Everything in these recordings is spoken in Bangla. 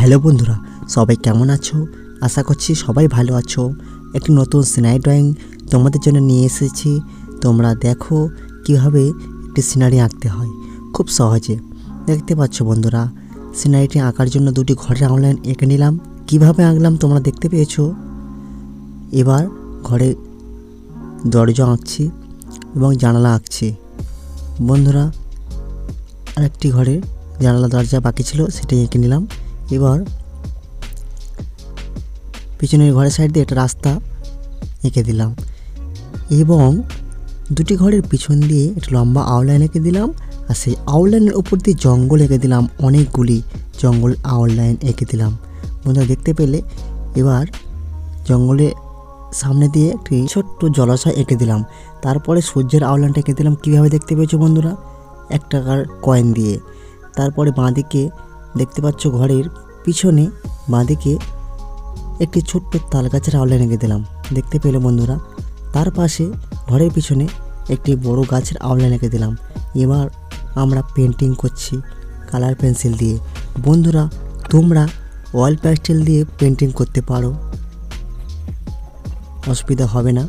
হ্যালো বন্ধুরা, সবাই কেমন আছো? আশা করছি সবাই ভালো আছো। একটি নতুন সিনারি ড্রয়িং তোমাদের জন্য নিয়ে এসেছি। তোমরা দেখো কিভাবে একটি সিনারি আঁকতে হয় খুব সহজে। দেখতে পাচ্ছ বন্ধুরা, সিনারিটি আঁকার জন্য দুটি ঘরের আউটলাইন এঁকে নিলাম। কিভাবে আঁকলাম তোমরা দেখতে পেয়েছো। এবার ঘরে দরজা আঁকছি এবং জানালা আঁকছি। বন্ধুরা, আরেকটি ঘরে জানালা দরজা বাকি ছিল, সেটাই এঁকে নিলাম। এবার পিছনের ঘরের সাইড দিয়ে একটা রাস্তা এঁকে দিলাম এবং দুটি ঘরের পিছন দিয়ে একটা লম্বা আউটলাইন এঁকে দিলাম। আর সেই আউটলাইনের উপর দিয়ে জঙ্গল এঁকে দিলাম, অনেকগুলি জঙ্গল আউটলাইন এঁকে দিলাম। বন্ধুরা দেখতে পেলে। এবার জঙ্গলের সামনে দিয়ে একটি ছোট্ট জলাশয় এঁকে দিলাম। তারপরে সূর্যের আউটলাইনটা এঁকে দিলাম। কীভাবে দেখতে পেয়েছো বন্ধুরা? 1 টাকার কয়েন দিয়ে। তারপরে বাঁদিকে দেখতে পাচ্ছ ঘরের পিছনে বাঁদিকে একটি ছোট্ট তাল গাছের আউটলাইন এঁকে দিলাম, দেখতে পেলে বন্ধুরা। তার পাশে ঘরের পিছনে একটি বড় গাছের আউটলাইন এঁকে দিলাম। এবার আমরা পেন্টিং করছি কালার পেন্সিল দিয়ে। বন্ধুরা, তোমরা অয়েল প্যাস্টেল দিয়ে পেন্টিং করতে পারো, অসুবিধা হবে না।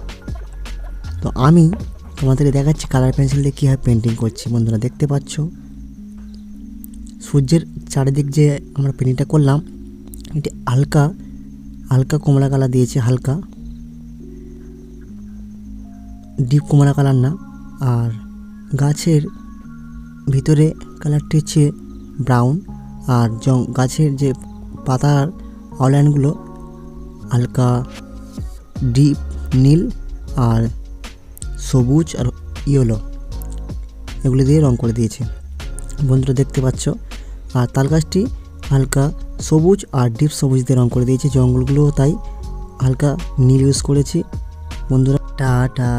তো আমি তোমাদেরকে দেখাচ্ছি কালার পেন্সিল দিয়ে কীভাবে পেন্টিং করছি। বন্ধুরা দেখতে পাচ্ছ সূর্যের চারিদিক যে আমরা পেন্টিংটা করলাম, এটি হালকা হালকা কমলা কালার দিয়েছে, হালকা ডিপ কমলা কালার না। আর গাছের ভিতরে কালারটি হচ্ছে ব্রাউন। আর গাছের যে পাতার আউটলাইনগুলো হালকা ডিপ নীল আর সবুজ আর ইয়েলো, এগুলো দিয়ে রং করে দিয়েছে। বন্ধুরা দেখতে পাচ্ছ। আর তাল গাছটি হালকা সবুজ আর ডিপ সবুজ দিয়ে রং করে দিয়েছে। জঙ্গলগুলোও তাই হালকা নীল ইউজ করেছি। বন্ধুরা টাটা।